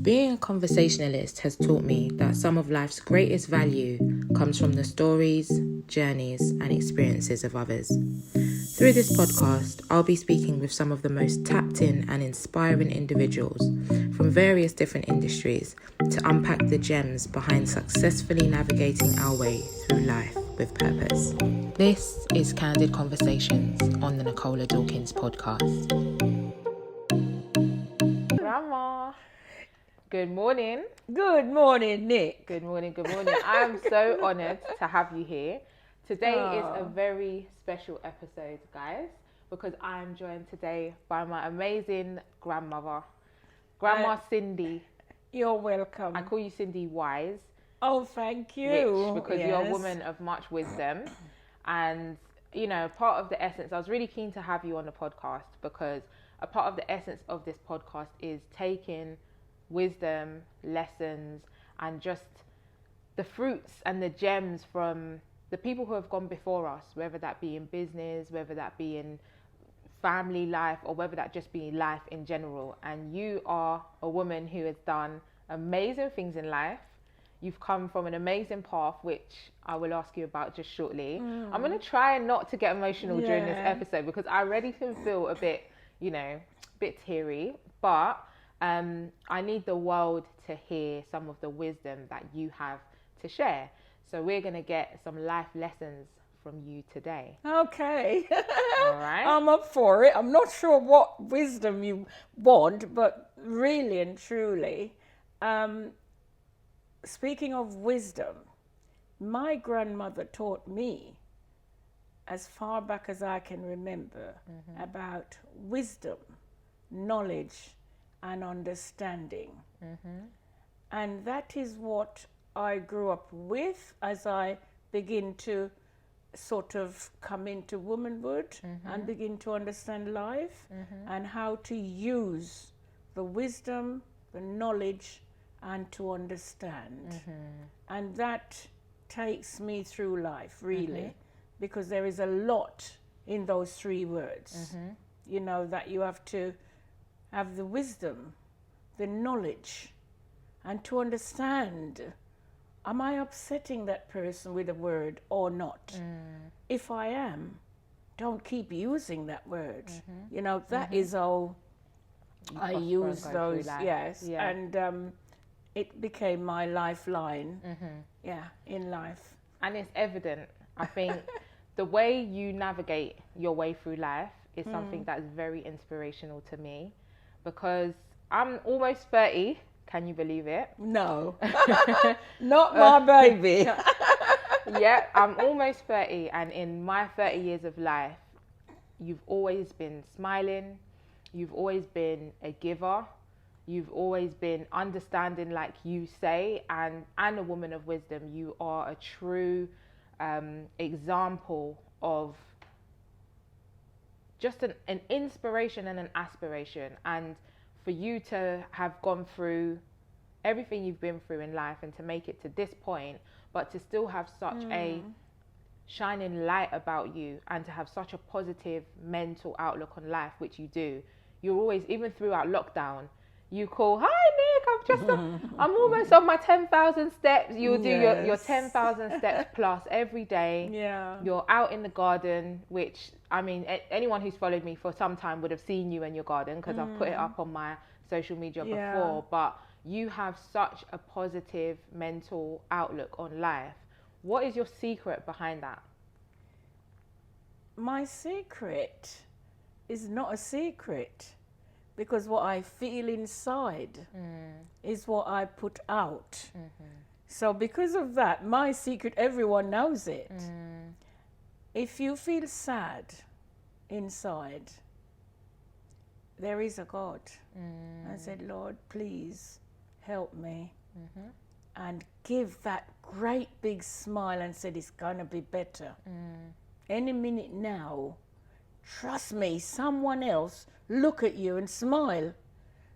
Being a conversationalist has taught me that some of life's greatest value comes from the stories, journeys, and experiences of others. Through this podcast, I'll be speaking with some of the most tapped in and inspiring individuals from various different industries to unpack the gems behind successfully navigating our way through life with purpose. This is Candid Conversations on the Nicola Dawkins podcast. Grandma, good morning. Good morning, Nick. Good morning. I am so honoured to have you here. Today is a very special episode, guys, because I am joined today by my amazing grandmother, Grandma Cindy. You're welcome. I call you Cindy Wise. Oh, thank you. Because you're a woman of much wisdom. And, you know, part of the essence, I was really keen to have you on the podcast because a part of the essence of this podcast is taking wisdom, lessons, and just the fruits and the gems from the people who have gone before us, whether that be in business, whether that be in family life, or whether that just be life in general. And you are a woman who has done amazing things in life. You've come from an amazing path, which I will ask you about just shortly. I'm going to try not to get emotional during this episode because I already can feel a bit, bit teary. But I need the world to hear some of the wisdom that you have to share. So we're going to get some life lessons from you today. Okay. All right. I'm up for it. I'm not sure what wisdom you want, but really and truly, speaking of wisdom, my grandmother taught me, as far back as I can remember, about wisdom, knowledge, and understanding. And that is what I grew up with as I begin to sort of come into womanhood and begin to understand life and how to use the wisdom, the knowledge, and to understand. And that takes me through life, really, because there is a lot in those three words, that you have to have the wisdom, the knowledge, and to understand, am I upsetting that person with a word or not? If I am, don't keep using that word. That is how I use those, yes. Yeah. And it became my lifeline, in life. And it's evident, I think, the way you navigate your way through life is something that is very inspirational to me because I'm almost 30. Can you believe it? No, not my baby. Yeah, I'm almost 30, and in my 30 years of life, you've always been smiling, you've always been a giver, you've always been understanding like you say, and a woman of wisdom. You are a true example of just an inspiration and an aspiration. And for you to have gone through everything you've been through in life and to make it to this point, but to still have such a shining light about you and to have such a positive mental outlook on life, which you do. You're always, even throughout lockdown, you call, hi Nick, I'm almost on my 10,000 steps. You'll do your 10,000 steps plus every day. Yeah. You're out in the garden, which, I mean, anyone who's followed me for some time would have seen you in your garden because I've put it up on my social media before. But you have such a positive mental outlook on life. What is your secret behind that? My secret is not a secret. Because what I feel inside is what I put out. So because of that, my secret, everyone knows it. If you feel sad inside, there is a God. I said, Lord, please help me. And give that great big smile and said, it's going to be better. Any minute now, trust me, someone else look at you and smile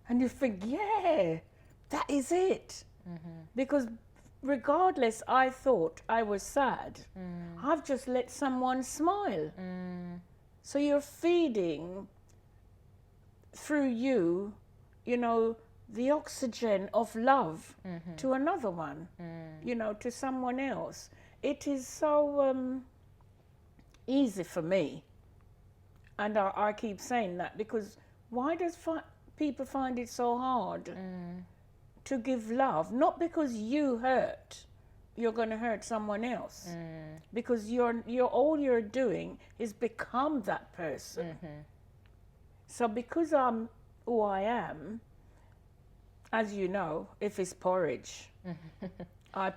and you think, yeah, that is it. Because regardless, I thought I was sad. I've just let someone smile. So you're feeding through you, the oxygen of love to another one, to someone else. It is so easy for me. And I keep saying that because why does people find it so hard to give love? Not because you hurt, you're going to hurt someone else. Because you're all you're doing is become that person. So because I'm who I am, as you know, if it's porridge, I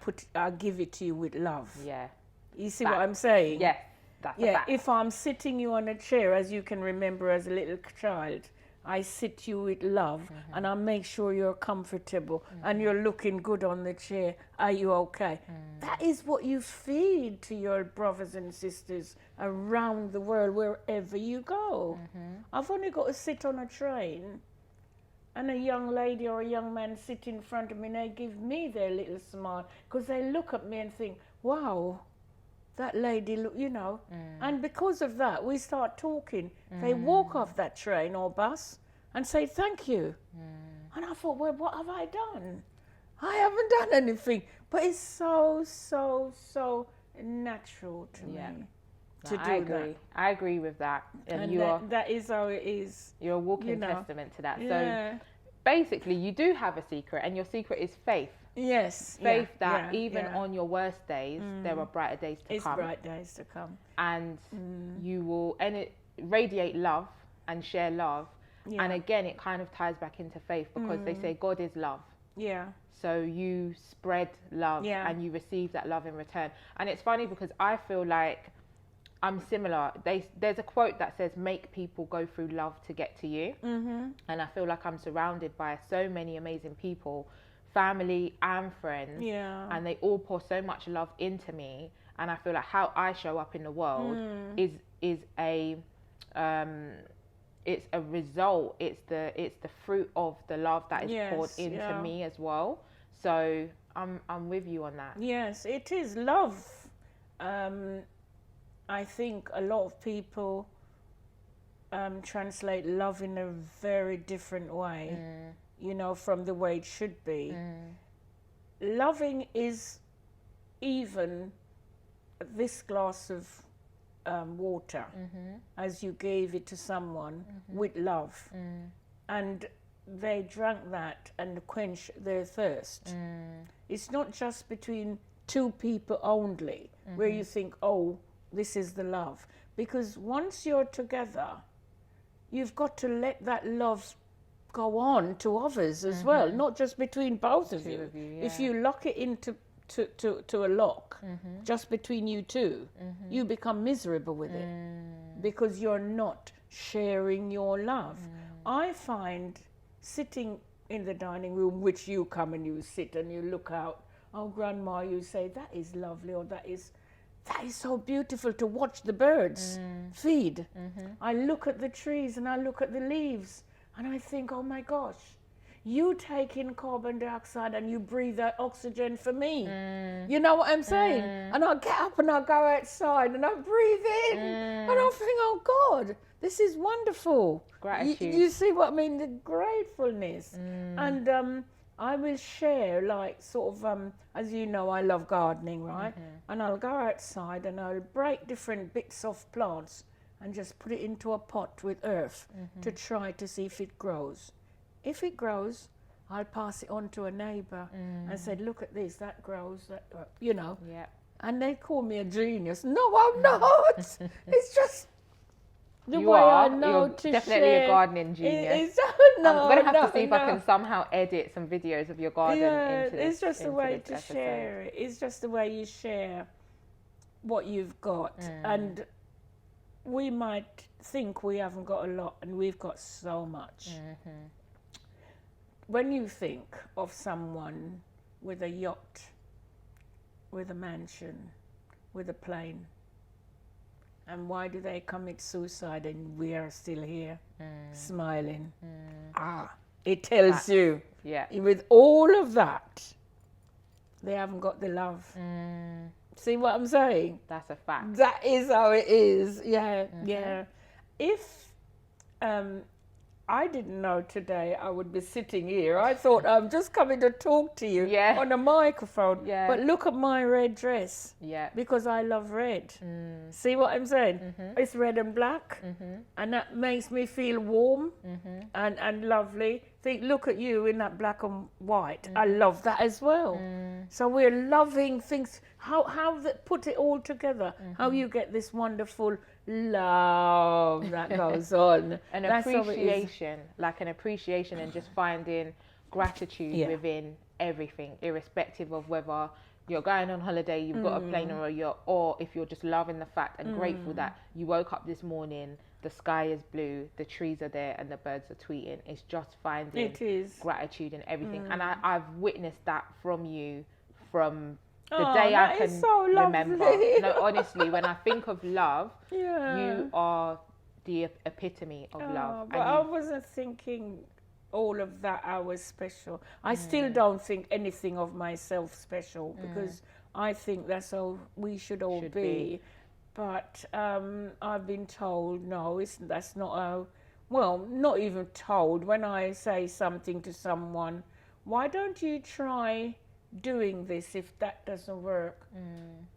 give it to you with love. Yeah. You see what I'm saying? Yes. That's a fact. If I'm sitting you on a chair, as you can remember as a little child, I sit you with love and I make sure you're comfortable and you're looking good on the chair. Are you okay? That is what you feed to your brothers and sisters around the world, wherever you go. I've only got to sit on a train and a young lady or a young man sit in front of me and they give me their little smile because they look at me and think, wow, that lady, and because of that, we start talking. They walk off that train or bus and say, thank you. And I thought, well, what have I done? I haven't done anything. But it's so, so, so natural to me to do that. I agree with that. And that is how it is. You're a walking testament to that. So basically, you do have a secret, and your secret is faith. Yes. Faith that even on your worst days, there are brighter days to come. It's bright days to come. And you will radiate love and share love. Yeah. And again, it kind of ties back into faith because they say God is love. Yeah. So you spread love and you receive that love in return. And it's funny because I feel like I'm similar. There's a quote that says, make people go through love to get to you. And I feel like I'm surrounded by so many amazing people, family and friends, and they all pour so much love into me, and I feel like how I show up in the world is a it's a result, it's the fruit of the love that is poured into me as well. So I'm with you on that. Yes, it is love. I think a lot of people translate love in a very different way. From the way it should be. Loving is even this glass of water as you gave it to someone with love. And they drank that and quenched their thirst. It's not just between two people only where you think, oh, this is the love. Because once you're together, you've got to let that love go on to others as well, not just between both of you. If you lock it into to a lock just between you two, you become miserable with it because you're not sharing your love. I find sitting in the dining room, which you come and you sit and you look out, oh grandma, you say that is lovely, or that is so beautiful to watch the birds feed. I look at the trees and I look at the leaves and I think, oh my gosh, you take in carbon dioxide and you breathe that oxygen for me. You know what I'm saying? And I get up and I go outside and I breathe in. And I think, oh God, this is wonderful. Gratitude. You see what I mean? The gratefulness. And I will share, like, sort of, as you know, I love gardening, right? And I'll go outside and I'll break different bits of plants and just put it into a pot with earth to try to see if it grows. If it grows, I'll pass it on to a neighbour and say, look at this, that grows, that, Yeah. And they call me a genius. No, I'm not. It's just the You way are. I know You're to definitely share. a gardening genius. I'm I'm going to have to see if I can somehow edit some videos of your garden into this. It's just a way to episode. share it. It's just the way you share what you've got. And we might think we haven't got a lot, and we've got so much. When you think of someone with a yacht, with a mansion, with a plane, and why do they commit suicide and we are still here smiling? It tells you, with all of that, they haven't got the love. See what I'm saying? That's a fact. That is how it is. Yeah. If I didn't know today I would be sitting here. I thought I'm just coming to talk to you on a microphone. Yeah. But look at my red dress. Yeah. Because I love red. See what I'm saying? It's red and black. And that makes me feel warm and lovely. Look at you in that black and white. I love that as well. So we're loving things. How put it all together. How you get this wonderful love that goes on. An appreciation, like an appreciation, and just finding gratitude within everything, irrespective of whether you're going on holiday, you've got a plane or if you're just loving the fact and grateful that you woke up this morning, the sky is blue, the trees are there and the birds are tweeting. It's just finding gratitude in everything. And I've witnessed that from you from the day I can remember. No, honestly, when I think of love, you are the epitome of love. But I wasn't thinking all of that I was special. I still don't think anything of myself special because I think that's how we should all be. But I've been told, no, that's not how, well, not even told. When I say something to someone, why don't you try doing this if that doesn't work?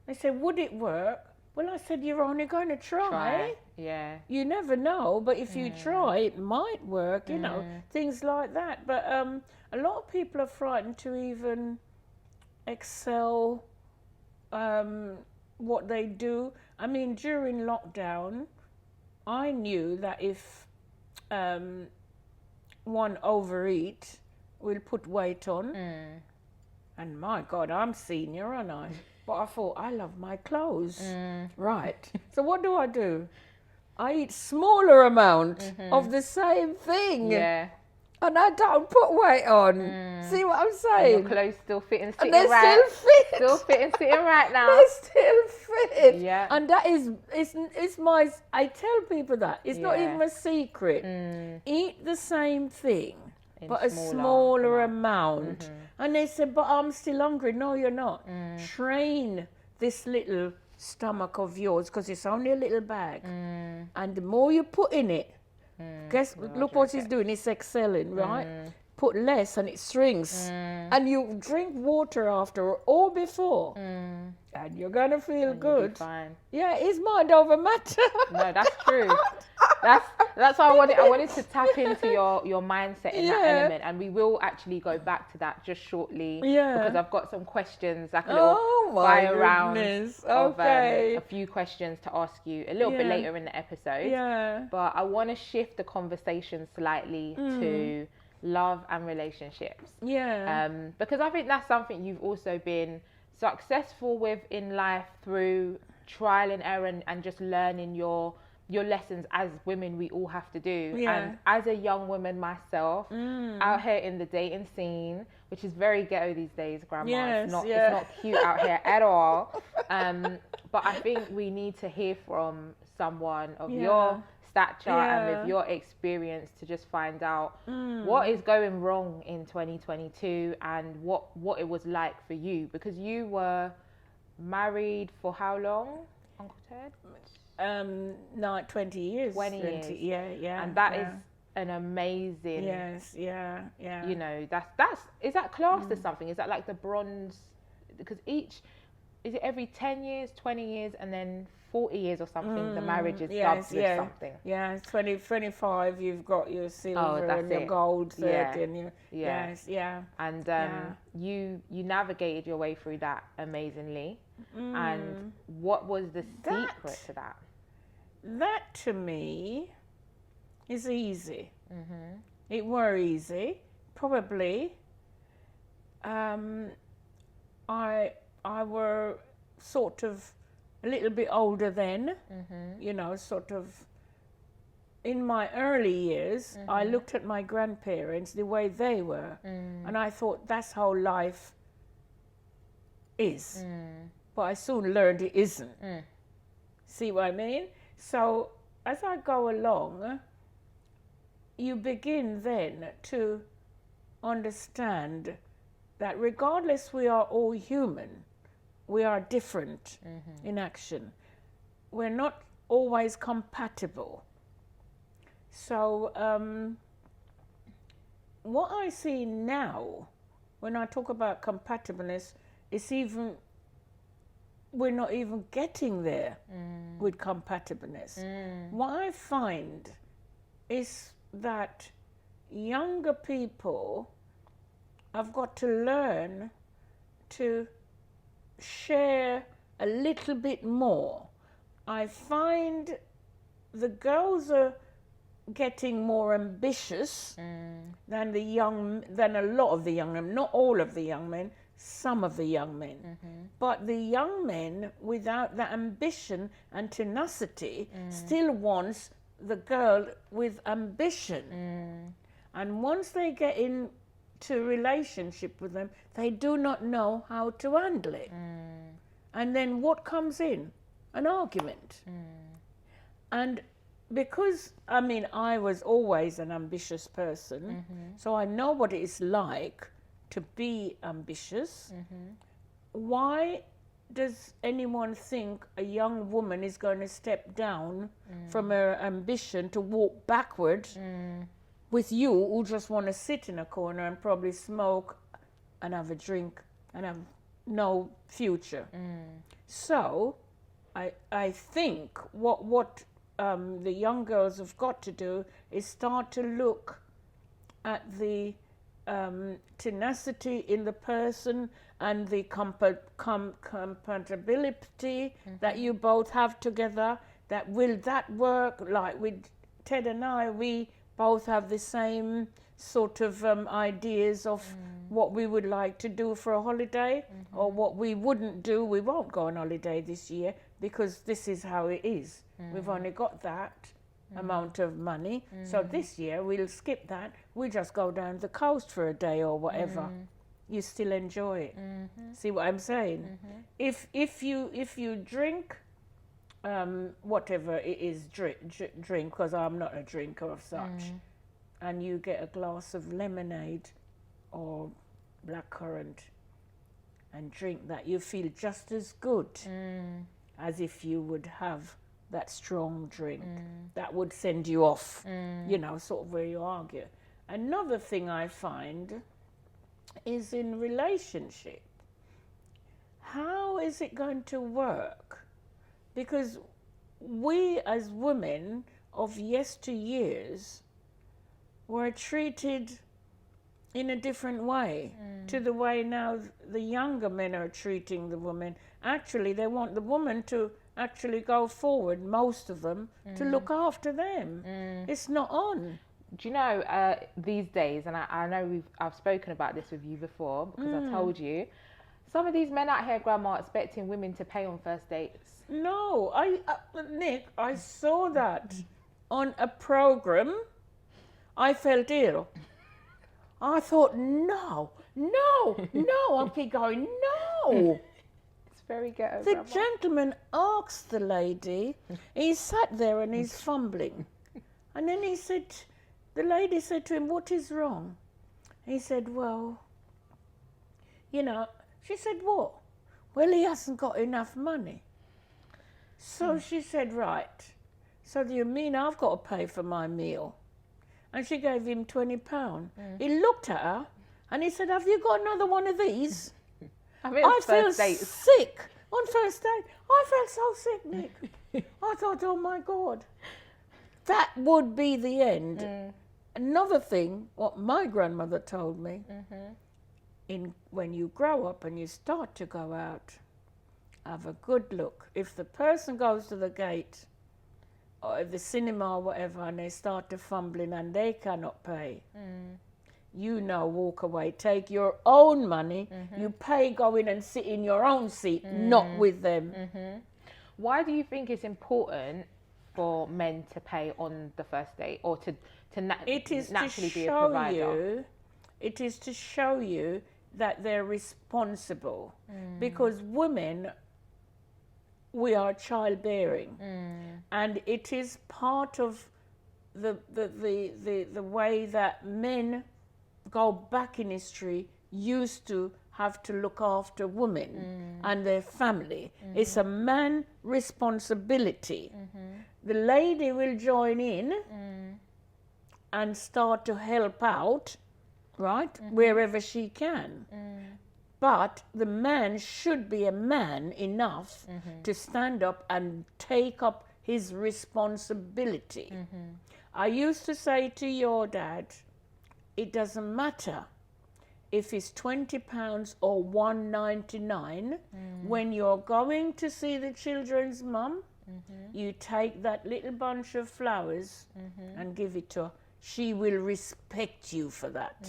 They say, would it work? Well, I said, you're only going to try. Yeah. You never know, but if you try, it might work, you know, things like that. But a lot of people are frightened to even excel what they do. I mean, during lockdown, I knew that if one overeat, will put weight on. And my God, I'm senior, aren't I? But I thought, I love my clothes. Right. So what do? I eat smaller amount of the same thing. Yeah. And I don't put weight on. See what I'm saying? And your clothes still fit and sitting and right. Still fit. Still fit and sitting right now. They still fit. Yeah. And that is, it's my, I tell people that. It's not even a secret. Eat the same thing, but a smaller amount. And they said, but I'm still hungry. No, you're not. Train this little stomach of yours because it's only a little bag. And the more you put in it, look what he's doing. He's excelling, right? Put less and it shrinks. And you drink water after or before. And you're going to feel good. Fine. Yeah, it's mind over matter. No, that's true. That's why I wanted to tap into your mindset in that element, and we will actually go back to that just shortly. Because I've got some questions, like a little fire round of a few questions to ask you a little bit later in the episode. But I want to shift the conversation slightly to love and relationships. Because I think that's something you've also been successful with in life through trial and error and just learning your lessons. As women, we all have to do. And as a young woman myself, out here in the dating scene, which is very ghetto these days, Grandma. It's not cute out here at all. But I think we need to hear from someone of your stature and with your experience to just find out what is going wrong in 2022 and what it was like for you, because you were married for how long, Uncle Ted? No, 20 years. 20 years. Yeah. And that is an amazing. You know, is that classed as something? Is that like the bronze? Because is it every 10 years, 20 years, and then 40 years or something, the marriage is dubbed with something. 25, you've got your silver and your gold, 30, and your, And you navigated your way through that amazingly. And what was the secret to that? That to me is easy. It were easy. Probably I were sort of a little bit older then, you know, sort of in my early years, I looked at my grandparents, the way they were, and I thought that's how life is. But I soon learned it isn't. See what I mean? So as I go along, you begin then to understand that regardless we are all human, we are different in action. We're not always compatible. So what I see now, when I talk about compatibleness, we're not even getting there with compatibleness. What I find is that younger people have got to learn to share a little bit more. I find the girls are getting more ambitious than a lot of the young men, not all of the young men, some of the young men. But the young men without the ambition and tenacity still wants the girl with ambition. And once they get into relationship with them, they do not know how to handle it. And then what comes in? An argument. And because, I was always an ambitious person, so I know what it is like to be ambitious. Why does anyone think a young woman is going to step down from her ambition to walk backward with you who just want to sit in a corner and probably smoke and have a drink and have no future? So I think what the young girls have got to do is start to look at the tenacity in the person and the compatibility that you both have together. Will that work? Like with Ted and I, we both have the same sort of ideas of what we would like to do for a holiday, or what we wouldn't do. We won't go on holiday this year because this is how it is. We've only got that amount of money, so this year we'll skip that. We just go down the coast for a day or whatever. You still enjoy it. See what I'm saying? If you drink whatever it is, drink, because I'm not a drinker of such, and you get a glass of lemonade or blackcurrant and drink that, you feel just as good as if you would have that strong drink that would send you off, sort of where you argue. Another thing I find is in relationship. How is it going to work? Because we as women of yesteryears were treated in a different way to the way now the younger men are treating the women. Actually, they want the woman to actually go forward, most of them, to look after them. It's not on. Do you know, these days, and I know I've spoken about this with you before, because I told you, some of these men out here, Grandma, expecting women to pay on first dates. No, Nick, I saw that on a program. I felt ill. I thought, no. I keep going, no. It's very ghetto, The Grandma. gentleman asked the lady, he sat there and he's fumbling. And then the lady said to him, what is wrong? He said, well, she said, what? Well, he hasn't got enough money. So she said, right. So do you mean I've got to pay for my meal? And she gave him £20. He looked at her and he said, have you got another one of these? I feel sick on first date. I felt so sick, Nick. I thought, oh my God. That would be the end. Another thing, what my grandmother told me, when you grow up and you start to go out, have a good look. If the person goes to the gate or the cinema or whatever and they start to fumbling and they cannot pay, walk away. Take your own money. You pay, go in and sit in your own seat, not with them. Why do you think it's important for men to pay on the first date, or to naturally be a provider? It is to show you that they're responsible, because women, we are childbearing, and it is part of the way that men go back in history used to have to look after women and their family. It's a man responsibility. The lady will join in and start to help out right? Wherever she can. But the man should be a man enough to stand up and take up his responsibility. I used to say to your dad, it doesn't matter if it's £20 or £1.99, when you're going to see the children's mum, you take that little bunch of flowers and give it to her. She will respect you for that.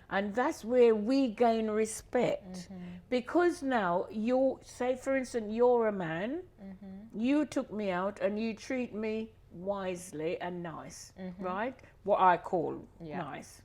And that's where we gain respect. Because now, say for instance, you're a man, you took me out and you treat me wisely and nice, right? What I call nice.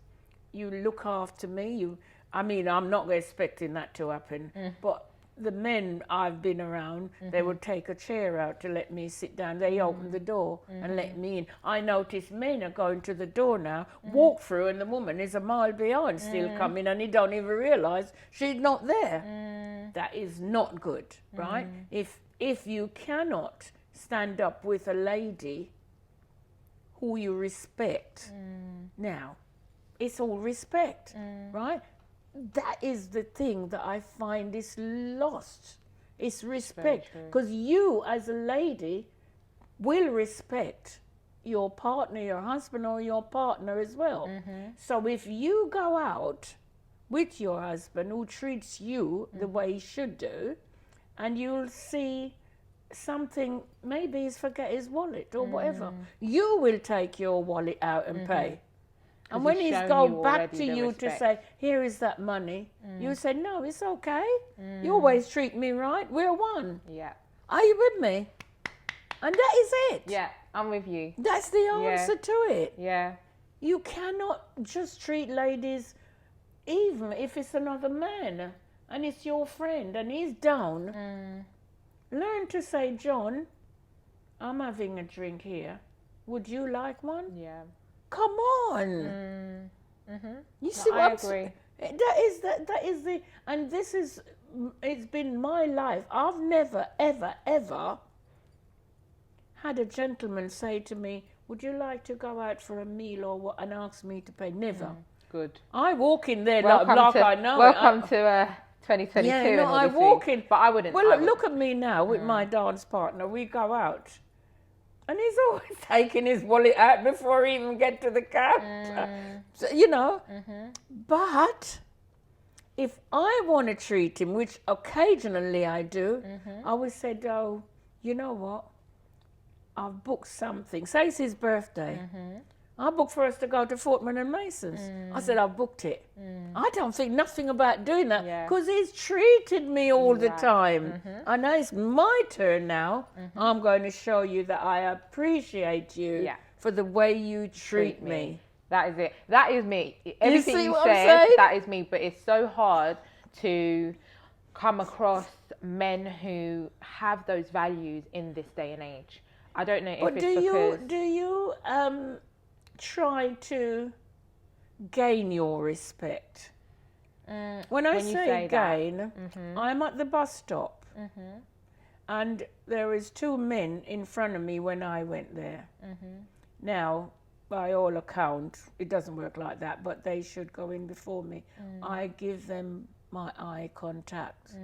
You look after me. I'm not expecting that to happen, but the men I've been around, they would take a chair out to let me sit down. They open the door and let me in. I notice men are going to the door now, walk through, and the woman is a mile behind still coming, and he don't even realise she's not there. That is not good, right? If you cannot stand up with a lady who you respect, now, it's all respect, right? That is the thing that I find is lost. It's respect. Because you, as a lady, will respect your partner, your husband, or your partner as well. So if you go out with your husband who treats you the way he should do, and you'll see something, maybe he's forget his wallet or whatever, you will take your wallet out and pay. And when he's go back to you to say, here is that money, you say, no, it's okay. You always treat me right. We're one. Yeah. Are you with me? And that is it. Yeah, I'm with you. That's the answer to it. Yeah. You cannot just treat ladies, even if it's another man and it's your friend and he's down. Learn to say, John, I'm having a drink here. Would you like one? Yeah. Come on. You see what I'm saying? That is the, and this is, it's been my life. I've never, ever, ever had a gentleman say to me, would you like to go out for a meal or what, and ask me to pay? Never. Good. I walk in there Welcome like to, I know welcome to 2022. Yeah, no, I walk in. But I wouldn't. Well, look at me now with my dance partner. We go out. And he's always taking his wallet out before he even get to the counter. So, you know. But if I want to treat him, which occasionally I do, I would say, oh, you know what? I've booked something. Say it's his birthday. I booked for us to go to Fortman and Mason's. I said, I've booked it. I don't think nothing about doing that because he's treated me all the time. I know it's my turn now. I'm going to show you that I appreciate you for the way you treat me. That is it. That is me. Everything you what said, that is me. But it's so hard to come across men who have those values in this day and age. I don't know if it's because... Do you try to gain your respect? When I say gain, I'm at the bus stop and there is two men in front of me when I went there. Now, by all accounts, it doesn't work like that, but they should go in before me. I give them my eye contact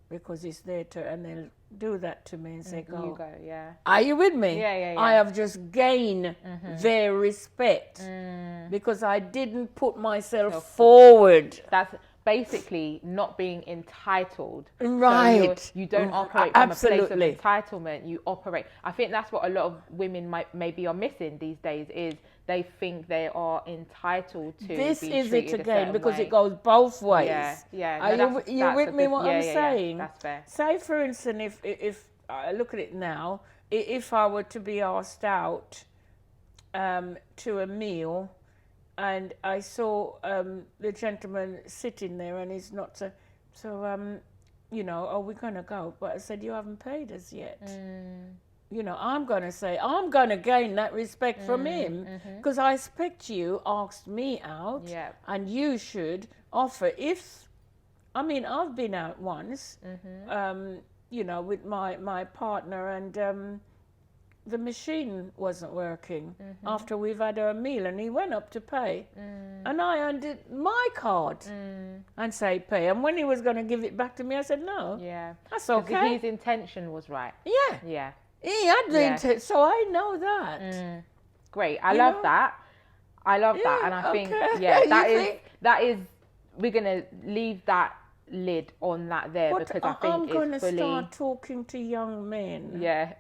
because it's their turn, and they'll do that to me and say, go. You go, yeah. Are you with me? Yeah. I have just gained their respect because I didn't put myself forward. That's basically not being entitled. Right. So you don't operate from a place of entitlement. You operate. I think that's what a lot of women maybe are missing these days is they think they are entitled to this be is treated it again because way. It goes both ways. Yeah. Are you with me what I'm saying? That's fair. Say for instance, if I look at it now, if I were to be asked out to a meal and I saw the gentleman sitting there and he's not so you know, are we going to go? But I said, you haven't paid us yet. You know, I'm going to say, I'm going to gain that respect from him because I expect you asked me out and you should offer. I've been out once, you know, with my partner and the machine wasn't working after we've had our meal, and he went up to pay, and I undid my card and say pay, and when he was going to give it back to me, I said no. Yeah. That's okay. His intention was right. Yeah. Yeah. He had the intent, so I know that. Great. I love that. I love that, and I think that is we're gonna leave that lid on that there, but because I think I'm going to fully... start talking to young men. Yeah.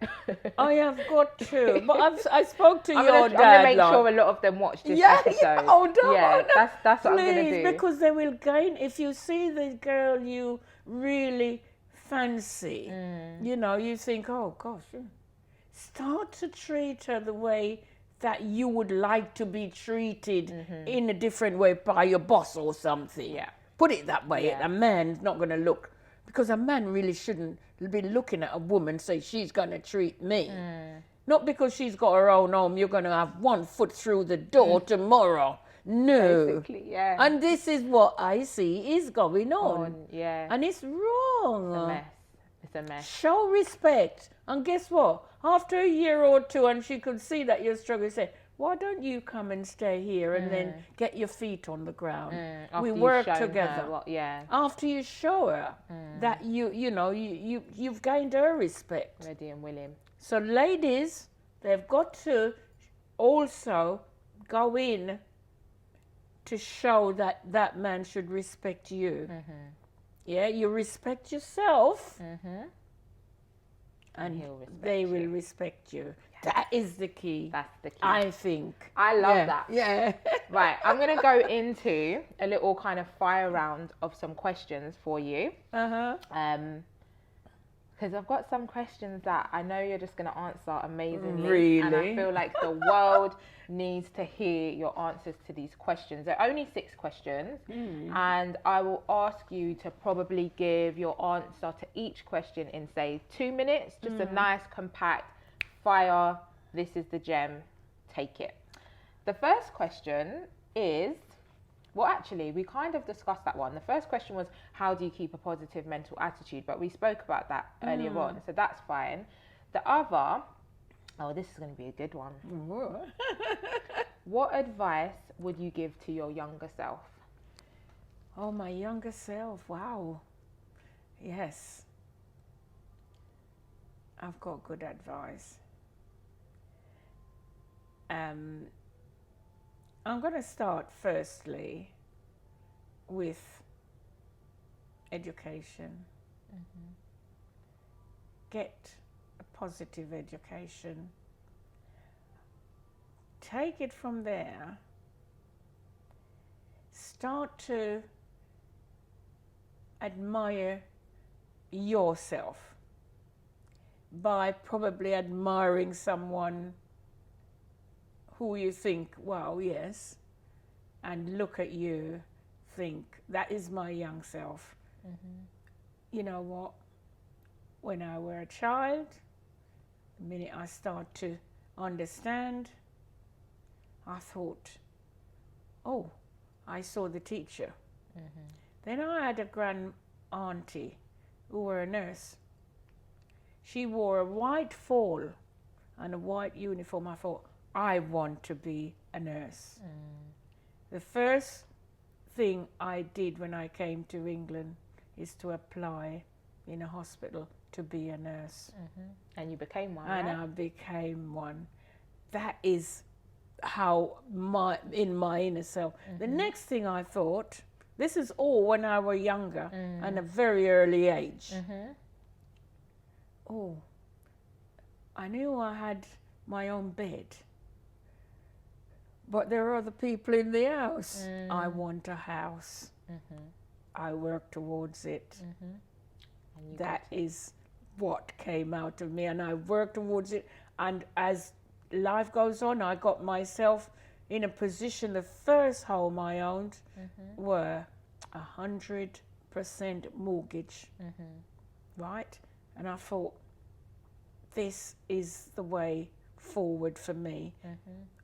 I have got to. But I spoke to your dad. I'm going to make sure a lot of them watch this episode. That's what I'm going to do. Because they will gain. If you see the girl you really fancy, you know, you think, oh gosh, start to treat her the way that you would like to be treated in a different way by your boss or something. Yeah. Put it that way. A man's not going to look, because a man really shouldn't be looking at a woman and say she's going to treat me. Not because she's got her own home, you're going to have one foot through the door tomorrow. No. Basically, yeah. And this is what I see is going on. Yeah. And it's wrong. It's a mess. It's a mess. Show respect. And guess what? After a year or two, and she could see that you're struggling, say, why don't you come and stay here and then get your feet on the ground? We work together. After you show her that you've gained her respect. Ready and willing. So ladies, they've got to also go in to show that that man should respect you. Yeah, you respect yourself, and they will respect you. That is the key. That's the key. I think. I love that. Yeah. Right, I'm going to go into a little kind of fire round of some questions for you. Because I've got some questions that I know you're just going to answer amazingly. Really? And I feel like the world needs to hear your answers to these questions. They're only 6 questions. And I will ask you to probably give your answer to each question in, say, 2 minutes. Just a nice, compact, fire, this is the gem, take it. The first question is... Well, actually, we kind of discussed that one. The first question was, how do you keep a positive mental attitude? But we spoke about that earlier on, so that's fine. The other, this is going to be a good one. What advice would you give to your younger self? Oh, my younger self, wow. Yes. I've got good advice. I'm going to start firstly with education. Get a positive education. Take it from there. Start to admire yourself by probably admiring someone who you think, wow, yes, and look at you, think, that is my young self. You know what? When I were a child, the minute I start to understand, I thought, oh, I saw the teacher. Then I had a grand auntie who were a nurse. She wore a white fall and a white uniform. I thought, I want to be a nurse. The first thing I did when I came to England is to apply in a hospital to be a nurse. And you became one, and right? I became one. That is how in my inner self. The next thing I thought, this is all when I was younger and a very early age. Oh, I knew I had my own bed. But there are other people in the house. I want a house. I work towards it. That is what came out of me, and I worked towards it. And as life goes on, I got myself in a position. The first home I owned were 100% mortgage, right? And I thought, this is the way forward for me.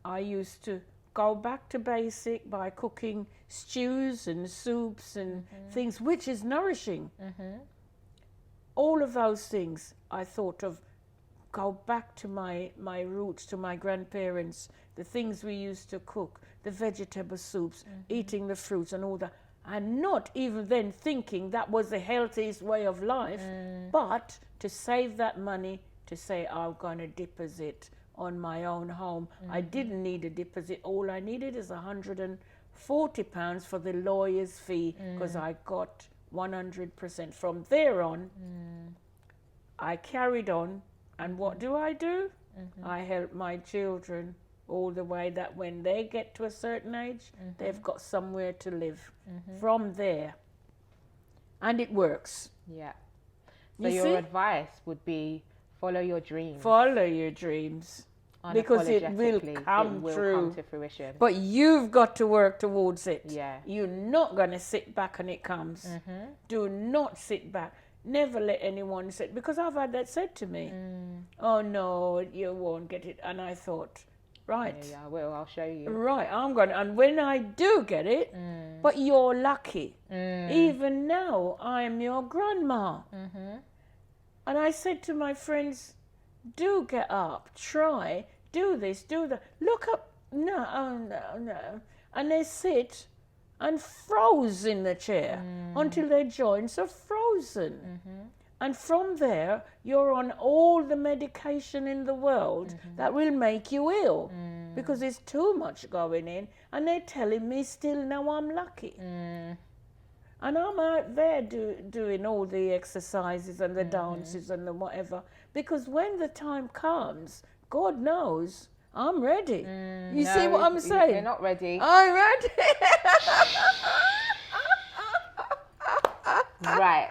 I used to go back to basic by cooking stews and soups and things, which is nourishing. All of those things I thought of go back to my roots, to my grandparents, the things we used to cook, the vegetable soups, eating the fruits and all that. And not even then thinking that was the healthiest way of life, but to save that money, to say, I'm going to deposit on my own home. I didn't need a deposit. All I needed is £140 for the lawyer's fee, because I got 100%. From there on, I carried on. And what do? I help my children all the way that when they get to a certain age, they've got somewhere to live from there. And it works. Yeah. So your advice would be follow your dreams. Follow your dreams. Because it will come true. To fruition. But you've got to work towards it. Yeah. You're not going to sit back and it comes. Do not sit back. Never let anyone say, because I've had that said to me. Oh no, you won't get it. And I thought, right. Yeah, I will. I'll show you. Right, I'm going to. And when I do get it, but you're lucky. Even now, I'm your grandma. And I said to my friends, do get up, try, do this, do that. Look up. No, oh no, no. And they sit and froze in the chair until their joints are frozen. And from there, you're on all the medication in the world that will make you ill because there's too much going in. And they're telling me still now I'm lucky. And I'm out there doing all the exercises and the dances and the whatever. Because when the time comes, God knows, I'm ready. You see what I'm saying? You're not ready. I'm ready. Right.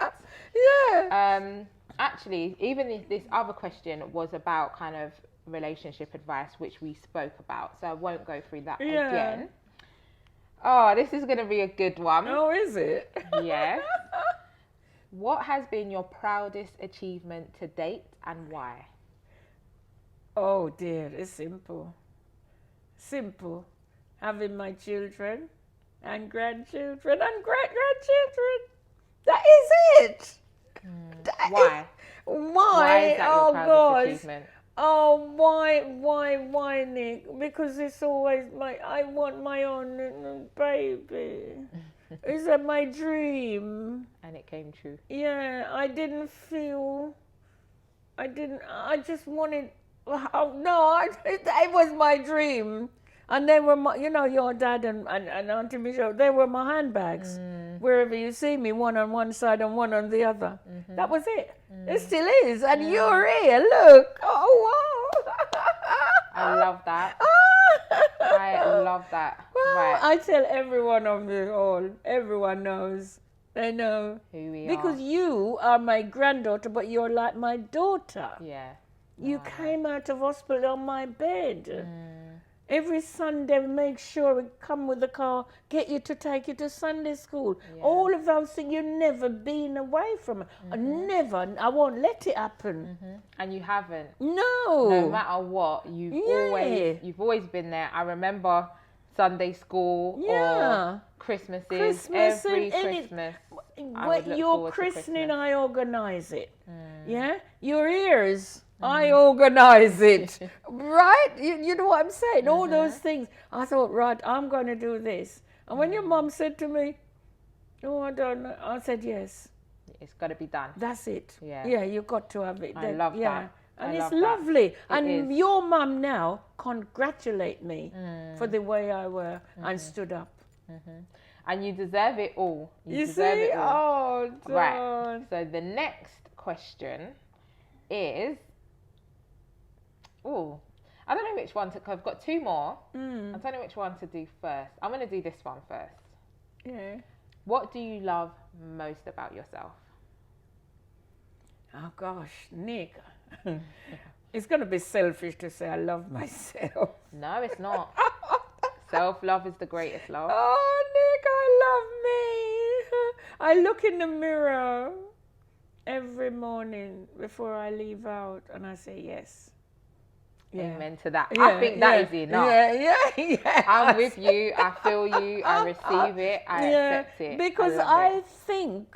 Yeah. Actually, even this other question was about kind of relationship advice, which we spoke about. So I won't go through that again. Oh, this is going to be a good one. Oh, is it? Yeah. What has been your proudest achievement to date and why? Oh dear, it's simple. Simple. Having my children and grandchildren and great-grandchildren. That is it. Why? Why? Is that your proudest achievement? Oh, why, Nick? Because it's always I want my own baby. Is that my dream? And it came true. Yeah, I just wanted, it was my dream. And they were your dad and Auntie Michelle, they were my handbags. Wherever you see me, one on one side and one on the other. That was it. It still is. And you're here, look. Oh, wow. I love that. I love that. Well, right. I tell everyone on the hall, everyone knows. They know. Who we are. Because you are my granddaughter, but you're like my daughter. Yeah. You came out of hospital on my bed. Every Sunday, make sure we come with the car, take you to Sunday school. Yeah. All of those things, you've never been away from it. Never. I won't let it happen. And you haven't. No. No matter what, you've always been there. I remember Sunday school or Christmas, every Christmas. When your christening, I organise it. Yeah? Your ears. I organise it, right? You know what I'm saying? All those things. I thought, right, I'm going to do this. And when your mum said to me, oh, I don't know, I said, yes. It's got to be done. That's it. Yeah. Yeah, you've got to have it. I love that. And it's lovely. And your mum now congratulate me for the way I were and stood up. And you deserve it all. You deserve see? It all. Oh, don't. Right. So the next question is... Oh, I don't know which one to... I've got two more. I don't know which one to do first. I'm going to do this one first. Yeah. What do you love most about yourself? Oh, gosh, Nick. It's going to be selfish to say I love myself. No, it's not. Self-love is the greatest love. Oh, Nick, I love me. I look in the mirror every morning before I leave out and I say yes. Yeah. Amen to that. I think that is enough. Yeah. I'm with you. I feel you. I receive it. I accept it. Because I think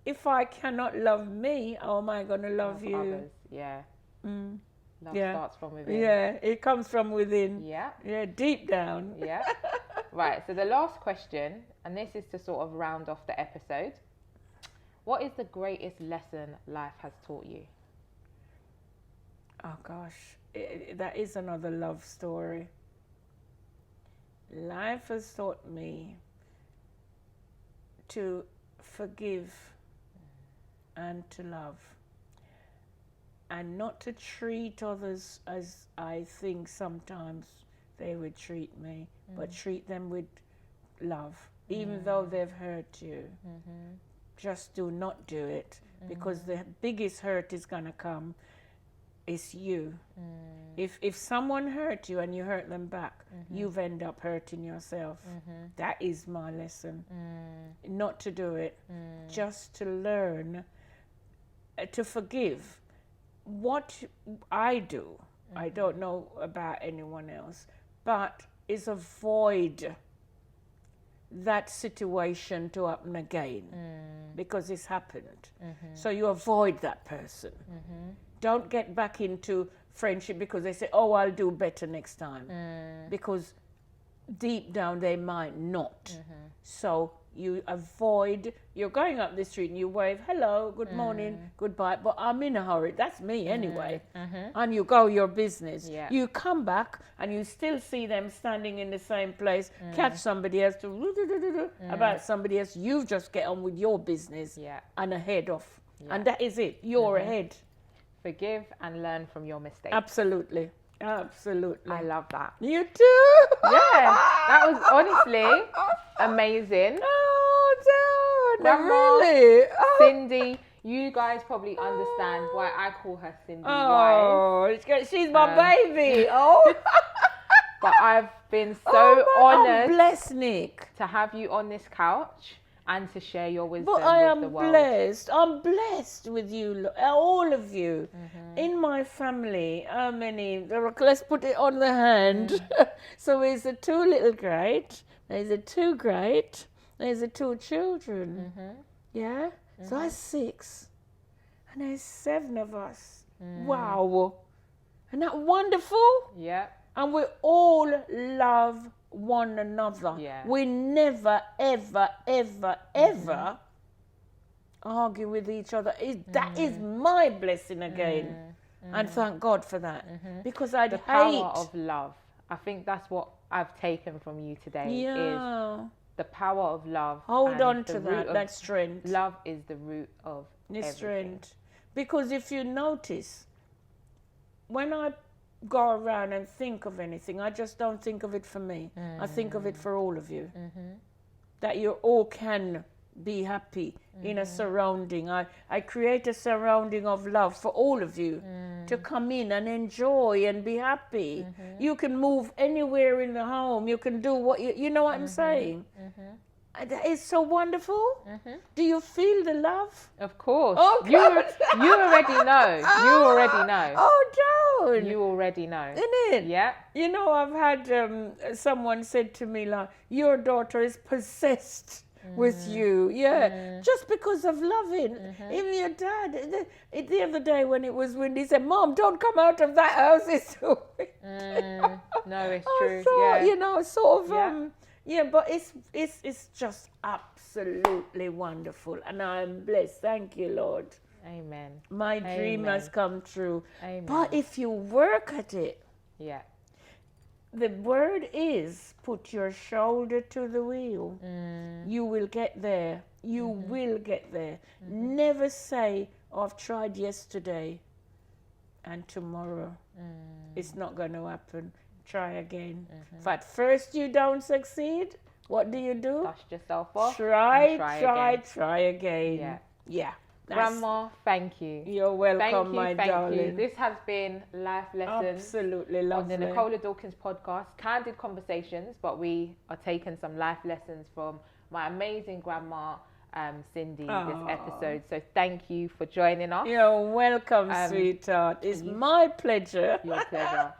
if I cannot love me, how am I going to love you? Others. Yeah. Love starts from within. Yeah, it comes from within. Yeah. Yeah, deep down. Yeah. Right, so the last question, and this is to sort of round off the episode. What is the greatest lesson life has taught you? Oh gosh, that is another love story. Life has taught me to forgive and to love, and not to treat others as I think sometimes they would treat me, but treat them with love, even though they've hurt you. Just do not do it, because the biggest hurt is going to come is you. If someone hurt you and you hurt them back, you've end up hurting yourself. That is my lesson. Not to do it, just to learn to forgive. What I do, I don't know about anyone else, but is avoid that situation to happen again, because it's happened. So you avoid that person. Don't get back into friendship because they say, oh, I'll do better next time. Because deep down they might not. So you avoid, you're going up the street and you wave, hello, good morning, goodbye, but I'm in a hurry. That's me anyway. And you go your business. You come back and you still see them standing in the same place, catch somebody else to about somebody else. You just get on with your business and ahead of. And that is it. You're ahead. Forgive and learn from your mistakes. Absolutely. Absolutely. I love that. You too? Yeah. That was honestly amazing. Oh, no, Grandma, really? Cindy, you guys probably understand why I call her Cindy. Oh, she's my baby. Oh. But I've been so honoured, blessed, Nick, to have you on this couch and to share your wisdom but I with the world. Blessed. I'm blessed with you, all of you. In my family, how many? Let's put it on the hand. So there's the two little great, there's the two great, there's the two children. Yeah? So that's 6. And there's 7 of us. Wow. Isn't that wonderful? Yeah. And we all love one another. We never, ever, ever, ever argue with each other. That is my blessing again. And thank God for that. Because I'd the hate... power of love. I think that's what I've taken from you today. Yeah. Is the power of love. Hold on to that strength. Love is the root of everything. Strength. Because if you notice, when I go around and think of anything, I just don't think of it for me. I think of it for all of you. That you all can be happy in a surrounding. I create a surrounding of love for all of you to come in and enjoy and be happy. You can move anywhere in the home. You can do what you know what I'm saying? That is so wonderful. Do you feel the love? Of course. Oh, you already know. You already know. Oh, don't. You already know. Isn't it? Yeah. You know, I've had someone said to me, like, your daughter is possessed with you. Yeah. Just because of loving. Even your dad. The other day when it was windy, he said, Mom, don't come out of that house. It's so windy. No, it's true. So, you know, sort of... Yeah, but it's just absolutely wonderful. And I'm blessed. Thank you, Lord. Amen. My dream has come true. Amen. But if you work at it, the word is put your shoulder to the wheel. You will get there. You will get there. Never say, oh, I've tried yesterday and tomorrow. It's not going to happen. Try again. If at first you don't succeed, what do? Dust yourself off. Try again. Yeah. Grandma, thank you. You're welcome, my darling. Thank you. This has been Life Lessons. Absolutely lovely. On the Nicola Dawkins podcast, Candid Conversations, but we are taking some life lessons from my amazing grandma, Cindy, this episode. So thank you for joining us. You're welcome, sweetheart. It's my pleasure. Your pleasure.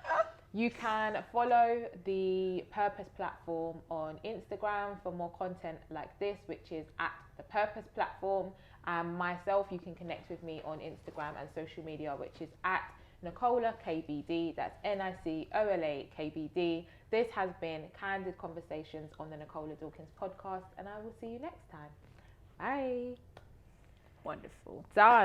You can follow the Purpose Platform on Instagram for more content like this, which is at the Purpose Platform. Myself, you can connect with me on Instagram and social media, which is at Nicola KBD. That's Nicola KBD. This has been Candid Conversations on the Nicola Dawkins podcast, and I will see you next time. Bye. Wonderful. Done.